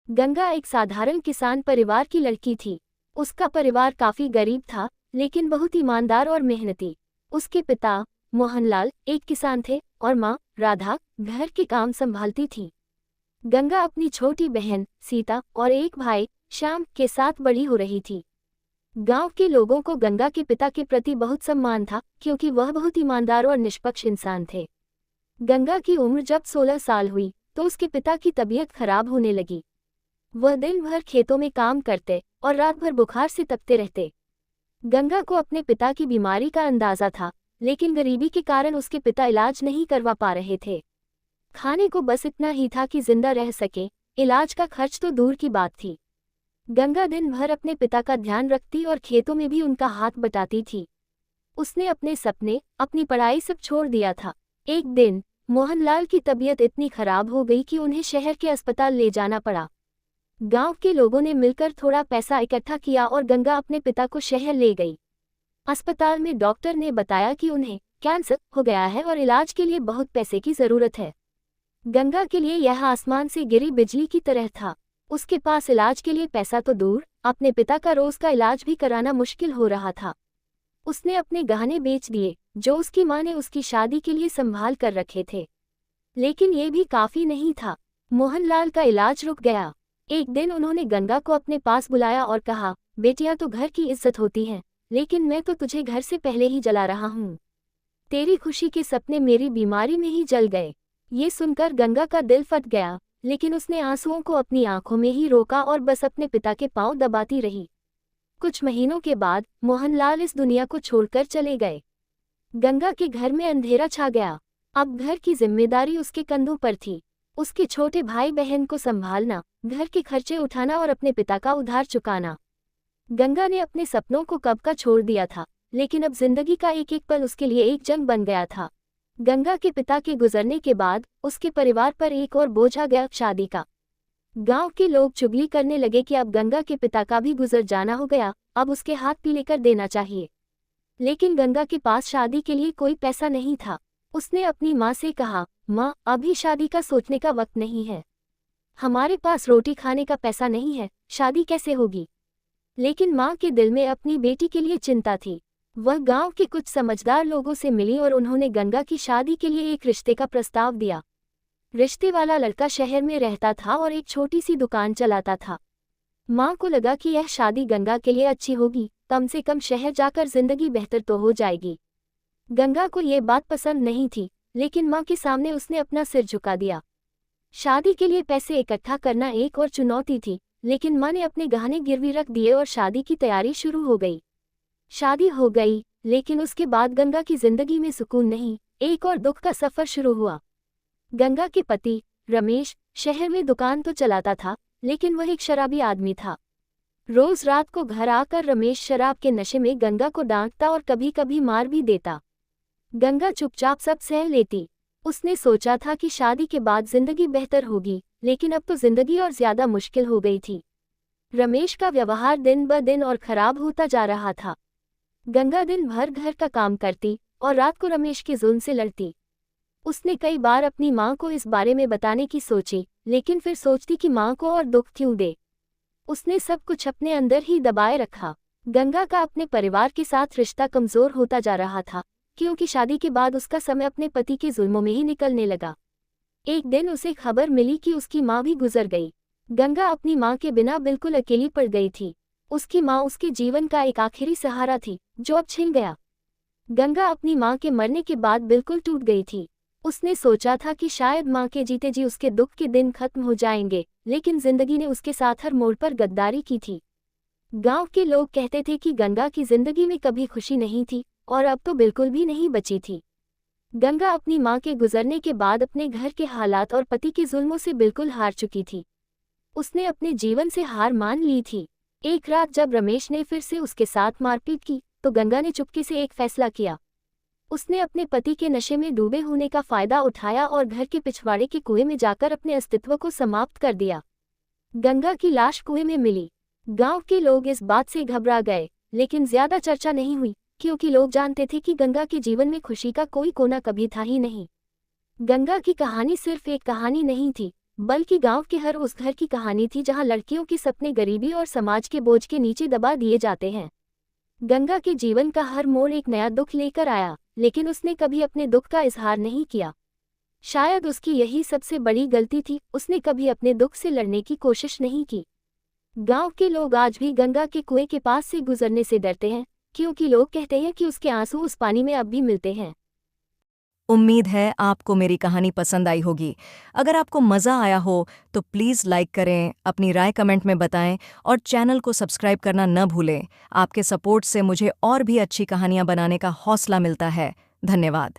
गंगा एक साधारण किसान परिवार की लड़की थी। उसका परिवार काफी गरीब था, लेकिन बहुत ईमानदार और मेहनती। उसके पिता मोहनलाल एक किसान थे और माँ राधा घर के काम संभालती थी। गंगा अपनी छोटी बहन सीता और एक भाई श्याम के साथ बड़ी हो रही थी। गांव के लोगों को गंगा के पिता के प्रति बहुत सम्मान था, क्योंकि वह बहुत ईमानदार और निष्पक्ष इंसान थे। गंगा की उम्र जब 16 साल हुई तो उसके पिता की तबीयत खराब होने लगी। वह दिन भर खेतों में काम करते और रात भर बुखार से तपते रहते। गंगा को अपने पिता की बीमारी का अंदाजा था, लेकिन गरीबी के कारण उसके पिता इलाज नहीं करवा पा रहे थे। खाने को बस इतना ही था कि जिंदा रह सके, इलाज का खर्च तो दूर की बात थी। गंगा दिन भर अपने पिता का ध्यान रखती और खेतों में भी उनका हाथ बटाती थी। उसने अपने सपने, अपनी पढ़ाई सब छोड़ दिया था। एक दिन मोहनलाल की तबीयत इतनी खराब हो गई कि उन्हें शहर के अस्पताल ले जाना पड़ा। गांव के लोगों ने मिलकर थोड़ा पैसा इकट्ठा किया और गंगा अपने पिता को शहर ले गई। अस्पताल में डॉक्टर ने बताया कि उन्हें कैंसर हो गया है और इलाज के लिए बहुत पैसे की जरूरत है। गंगा के लिए यह आसमान से गिरी बिजली की तरह था। उसके पास इलाज के लिए पैसा तो दूर, अपने पिता का रोज का इलाज भी कराना मुश्किल हो रहा था। उसने अपने गहने बेच दिए, जो उसकी मां ने उसकी शादी के लिए संभाल कर रखे थे। लेकिन ये भी काफी नहीं था। मोहनलाल का इलाज रुक गया। एक दिन उन्होंने गंगा को अपने पास बुलाया और कहा, बेटियां तो घर की इज्जत होती हैं, लेकिन मैं तो तुझे घर से पहले ही जला रहा हूँ। तेरी खुशी के सपने मेरी बीमारी में ही जल गए। ये सुनकर गंगा का दिल फट गया, लेकिन उसने आंसुओं को अपनी आंखों में ही रोका और बस अपने पिता के पांव दबाती रही। कुछ महीनों के बाद मोहनलाल इस दुनिया को छोड़कर चले गए। गंगा के घर में अंधेरा छा गया। अब घर की जिम्मेदारी उसके कंधों पर थी। उसके छोटे भाई बहन को संभालना, घर के खर्चे उठाना और अपने पिता का उधार चुकाना। गंगा ने अपने सपनों को कब का छोड़ दिया था, लेकिन अब जिंदगी का एक एक पल उसके लिए एक जंग बन गया था। गंगा के पिता के गुजरने के बाद उसके परिवार पर एक और बोझ आ गया, शादी का। गांव के लोग चुगली करने लगे कि अब गंगा के पिता का भी गुजर जाना हो गया, अब उसके हाथ पीले कर देना चाहिए। लेकिन गंगा के पास शादी के लिए कोई पैसा नहीं था। उसने अपनी माँ से कहा, माँ, अभी शादी का सोचने का वक्त नहीं है। हमारे पास रोटी खाने का पैसा नहीं है, शादी कैसे होगी। लेकिन माँ के दिल में अपनी बेटी के लिए चिंता थी। वह गांव के कुछ समझदार लोगों से मिली और उन्होंने गंगा की शादी के लिए एक रिश्ते का प्रस्ताव दिया। रिश्ते वाला लड़का शहर में रहता था और एक छोटी सी दुकान चलाता था। माँ को लगा कि यह शादी गंगा के लिए अच्छी होगी, कम से कम शहर जाकर जिंदगी बेहतर तो हो जाएगी। गंगा को ये बात पसंद नहीं थी, लेकिन माँ के सामने उसने अपना सिर झुका दिया। शादी के लिए पैसे इकट्ठा करना एक और चुनौती थी, लेकिन माँ ने अपने गहने गिरवी रख दिए और शादी की तैयारी शुरू हो गई। शादी हो गई, लेकिन उसके बाद गंगा की जिंदगी में सुकून नहीं, एक और दुख का सफर शुरू हुआ। गंगा के पति रमेश शहर में दुकान तो चलाता था, लेकिन वह एक शराबी आदमी था। रोज रात को घर आकर रमेश शराब के नशे में गंगा को डांटता और कभी कभी मार भी देता। गंगा चुपचाप सब सह लेती। उसने सोचा था कि शादी के बाद जिंदगी बेहतर होगी, लेकिन अब तो जिंदगी और ज्यादा मुश्किल हो गई थी। रमेश का व्यवहार दिन ब दिन और खराब होता जा रहा था। गंगा दिन भर घर का काम करती और रात को रमेश के जुल्म से लड़ती। उसने कई बार अपनी माँ को इस बारे में बताने की सोची, लेकिन फिर सोचती कि माँ को और दुख क्यों दे। उसने सब कुछ अपने अंदर ही दबाए रखा। गंगा का अपने परिवार के साथ रिश्ता कमजोर होता जा रहा था, क्योंकि शादी के बाद उसका समय अपने पति के जुल्मों में ही निकलने लगा। एक दिन उसे खबर मिली कि उसकी माँ भी गुजर गई। गंगा अपनी माँ के बिना बिल्कुल अकेली पड़ गई थी। उसकी माँ उसके जीवन का एक आखिरी सहारा थी, जो अब छिन गया। गंगा अपनी माँ के मरने के बाद बिल्कुल टूट गई थी। उसने सोचा था कि शायद माँ के जीते जी उसके दुख के दिन खत्म हो जाएंगे, लेकिन जिंदगी ने उसके साथ हर मोड़ पर गद्दारी की थी। गांव के लोग कहते थे कि गंगा की जिंदगी में कभी खुशी नहीं थी और अब तो बिल्कुल भी नहीं बची थी। गंगा अपनी माँ के गुजरने के बाद अपने घर के हालात और पति के जुल्मों से बिल्कुल हार चुकी थी। उसने अपने जीवन से हार मान ली थी। एक रात जब रमेश ने फिर से उसके साथ मारपीट की, तो गंगा ने चुपके से एक फैसला किया। उसने अपने पति के नशे में डूबे होने का फायदा उठाया और घर के पिछवाड़े के कुएं में जाकर अपने अस्तित्व को समाप्त कर दिया। गंगा की लाश कुएं में मिली। गांव के लोग इस बात से घबरा गए, लेकिन ज्यादा चर्चा नहीं हुई, क्योंकि लोग जानते थे कि गंगा के जीवन में खुशी का कोई कोना कभी था ही नहीं। गंगा की कहानी सिर्फ एक कहानी नहीं थी, बल्कि गांव के हर उस घर की कहानी थी जहां लड़कियों के सपने गरीबी और समाज के बोझ के नीचे दबा दिए जाते हैं। गंगा के जीवन का हर मोड़ एक नया दुख लेकर आया, लेकिन उसने कभी अपने दुख का इजहार नहीं किया। शायद उसकी यही सबसे बड़ी गलती थी, उसने कभी अपने दुख से लड़ने की कोशिश नहीं की। गांव के लोग आज भी गंगा के कुएं के पास से गुजरने से डरते हैं, क्योंकि लोग कहते हैं कि उसके आंसू उस पानी में अब भी मिलते हैं। उम्मीद है आपको मेरी कहानी पसंद आई होगी। अगर आपको मज़ा आया हो तो प्लीज़ लाइक करें, अपनी राय कमेंट में बताएं और चैनल को सब्सक्राइब करना न भूलें। आपके सपोर्ट से मुझे और भी अच्छी कहानियां बनाने का हौसला मिलता है। धन्यवाद।